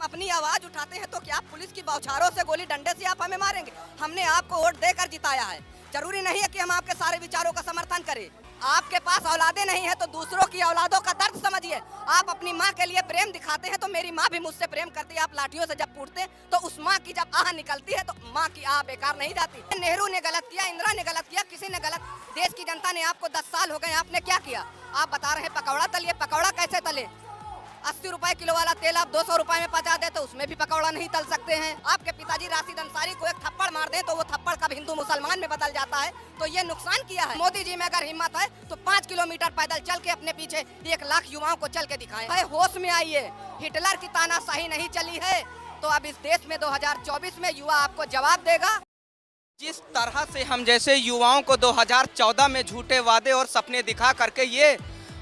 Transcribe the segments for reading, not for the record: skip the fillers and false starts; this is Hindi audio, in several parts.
अपनी आवाज उठाते हैं तो क्या पुलिस की बौछारों से गोली डंडे से आप हमें मारेंगे? हमने आपको वोट देकर जिताया है। जरूरी नहीं है कि हम आपके सारे विचारों का समर्थन करें। आपके पास औलादे नहीं है तो दूसरों की औलादों का दर्द समझिए। आप अपनी माँ के लिए प्रेम दिखाते हैं तो मेरी माँ भी मुझसे प्रेम करती है। आप लाठियों से जब कूटते तो उस माँ की जब आह निकलती है तो माँ की आह बेकार नहीं जाती। नेहरू ने गलत किया, इंदिरा ने गलत किया, किसी ने गलत। देश की जनता ने आपको 10 साल हो गए, आपने क्या किया? आप बता रहे हैं पकौड़ा तलिए, पकौड़ा कैसे तले? 80 रुपए किलो वाला तेल आप 200 रुपए में पचा दे तो उसमें भी पकौड़ा नहीं तल सकते हैं। आपके पिताजी राशिद अंसारी को एक थप्पड़ मार दे तो वो थप्पड़ कब हिंदू मुसलमान में बदल जाता है, तो ये नुकसान किया है। मोदी जी में अगर हिम्मत है तो 5 किलोमीटर पैदल चल के अपने पीछे 1 लाख युवाओं को चल के दिखाएं। होश में आइए, हिटलर की तानाशाही नहीं चली है तो अब इस देश में 2024 में युवा आपको जवाब देगा। जिस तरह से हम जैसे युवाओं को 2014 में झूठे वादे और सपने दिखा करके ये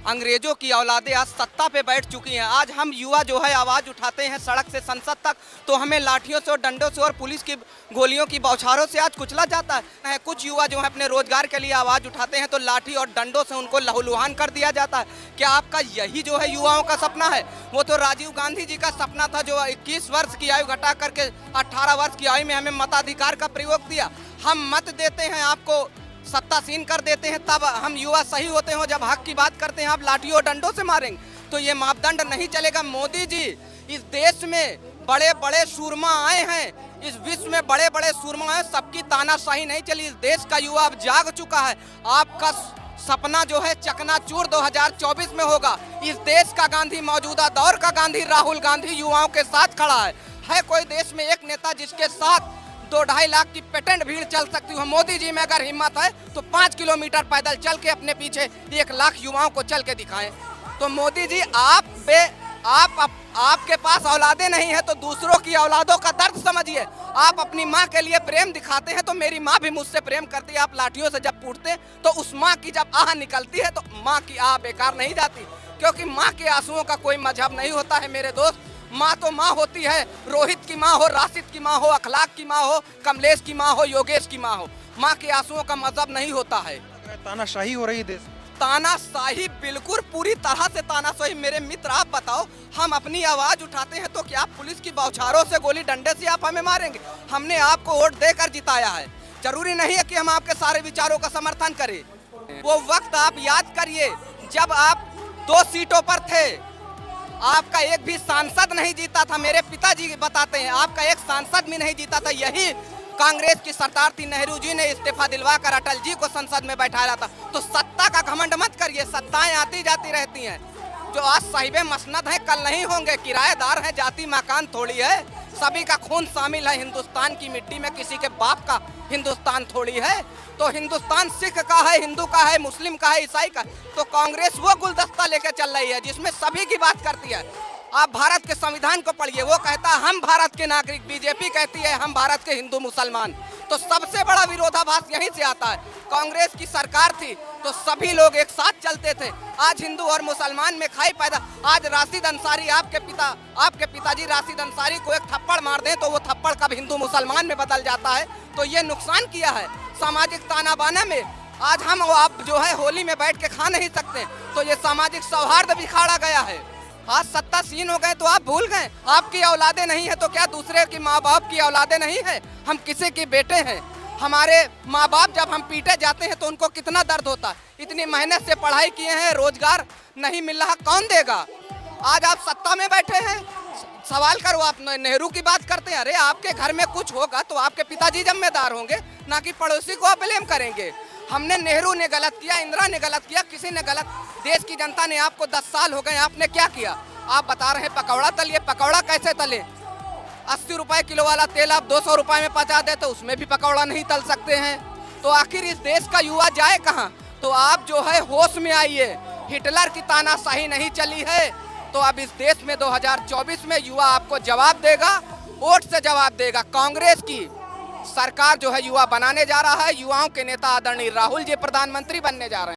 अंग्रेजों की औलादें आज सत्ता पे बैठ चुकी हैं। आज हम युवा जो है आवाज़ उठाते हैं सड़क से संसद तक तो हमें लाठियों से और डंडों से और पुलिस की गोलियों की बौछारों से आज कुचला जाता है। कुछ युवा जो है अपने रोजगार के लिए आवाज़ उठाते हैं तो लाठी और डंडों से उनको लहूलुहान कर दिया जाता है। क्या आपका यही जो है युवाओं का सपना है? वो तो राजीव गांधी जी का सपना था जो 21 वर्ष की आयु घटा करके 18 वर्ष की आयु में हमें मताधिकार का प्रयोग दिया। हम मत देते हैं, आपको सत्तासीन कर देते हैं, तब हम युवा सही होते हैं। जब हक की बात करते हैं आप लाठियों डंडों से मारेंगे तो ये मापदंड नहीं चलेगा। मोदी जी, इस देश में बड़े बड़े सूरमा आए हैं, इस विश्व में बड़े बड़े सूरमा हैं, सबकी तानाशाही नहीं चली। इस देश का युवा अब जाग चुका है। आपका सपना जो है चकनाचूर 2024 में होगा। इस देश का गांधी, मौजूदा दौर का गांधी राहुल गांधी युवाओं के साथ खड़ा है कोई देश में एक नेता जिसके साथ 2-2.5 लाख की पेटेंट भीड़ चल सकती है? मोदी जी में अगर हिम्मत है तो 5 किलोमीटर पैदल चल के अपने पीछे 1 लाख युवाओं को चल के दिखाएं। तो मोदी जी आपके पास औलादे नहीं है तो दूसरों की औलादों का दर्द समझिए। आप अपनी माँ के लिए प्रेम दिखाते हैं तो मेरी माँ भी मुझसे प्रेम करती है। आप लाठियों से जब कूटते तो उस माँ की जब आह निकलती है तो माँ की आह बेकार नहीं जाती, क्योंकि माँ के आंसुओं का कोई मजहब नहीं होता है मेरे दोस्त। माँ तो माँ होती है, रोहित की माँ हो, राशिद की माँ हो, अखलाक की माँ हो, कमलेश की माँ हो, योगेश की माँ हो। माँ के आंसुओं का मजहब नहीं होता है। तानाशाही हो रही है देश। तानाशाही, बिल्कुल पूरी तरह से तानाशाही। मेरे मित्र आप बताओ, हम अपनी आवाज उठाते हैं तो क्या पुलिस की बौछारों से गोली डंडे से आप हमें मारेंगे? हमने आपको वोट देकर जिताया है। जरूरी नहीं है कि हम आपके सारे विचारों का समर्थन करें। वो वक्त आप याद करिए जब आप 2 सीटों पर थे, आपका एक भी सांसद नहीं जीता था। मेरे पिताजी बताते हैं आपका एक सांसद भी नहीं जीता था। यही कांग्रेस की सरकार थी, नेहरू जी ने इस्तीफा दिलवाकर अटल जी को संसद में बैठाया था। तो सत्ता का घमंड मत करिए, सत्ताएं आती जाती रहती हैं। जो आज साहिबे मसनद हैं कल नहीं होंगे, किराएदार हैं, जाति मकान थोड़ी है। सभी का खून शामिल है हिंदुस्तान की मिट्टी में, किसी के बाप का हिंदुस्तान थोड़ी है। तो हिंदुस्तान सिख का है, हिंदू का है, मुस्लिम का है, ईसाई का। तो कांग्रेस वो गुलदस्ता लेकर चल रही है जिसमें सभी की बात करती है। आप भारत के संविधान को पढ़िए, वो कहता है हम भारत के नागरिक, बीजेपी कहती है हम भारत के हिंदू मुसलमान। तो सबसे बड़ा विरोधाभास यहीं से आता है। कांग्रेस की सरकार थी तो सभी लोग एक साथ चलते थे। आज हिंदू और मुसलमान में खाई पैदा। आज राशिद अंसारी, आपके पिताजी राशिद अंसारी को एक थप्पड़ मार दें तो वो थप्पड़ कब हिंदू मुसलमान में बदल जाता है। तो ये नुकसान किया है सामाजिक ताना बाना में। आज हम आप जो है होली में बैठ के खा नहीं सकते, तो ये सामाजिक सौहार्द बिखाड़ा गया है। आज सत्तासीन हो गए तो आप भूल गए आपकी औलादे नहीं है तो क्या दूसरे की माँ बाप की औलादे नहीं है? हम किसी के बेटे हैं। हमारे माँ बाप जब हम पीटे जाते हैं तो उनको कितना दर्द होता है। इतनी मेहनत से पढ़ाई किए हैं, रोजगार नहीं मिल रहा, कौन देगा? आज आप सत्ता में बैठे हैं, सवाल करो। आप नेहरू की बात करते हैं, अरे आपके घर में कुछ होगा तो आपके पिताजी जिम्मेदार होंगे, ना कि पड़ोसी को आप ब्लेम करेंगे। हमने, नेहरू ने गलत किया, इंदिरा ने गलत किया, किसी ने गलत। देश की जनता ने आपको 10 साल हो गए, आपने क्या किया? आप बता रहे हैं पकौड़ा तलिए, पकौड़ा कैसे तले? 80 रुपए किलो वाला तेल आप 200 रुपए में पचा दे तो उसमें भी पकौड़ा नहीं तल सकते हैं। तो आखिर इस देश का युवा जाए कहाँ? तो आप जो है होश में आइए, हिटलर की तानाशाही नहीं चली है। तो अब इस देश में 2024 में युवा आपको जवाब देगा, वोट से जवाब देगा। कांग्रेस की सरकार जो है युवा बनाने जा रहा है। युवाओं के नेता आदरणीय राहुल जी प्रधानमंत्री बनने जा रहे हैं।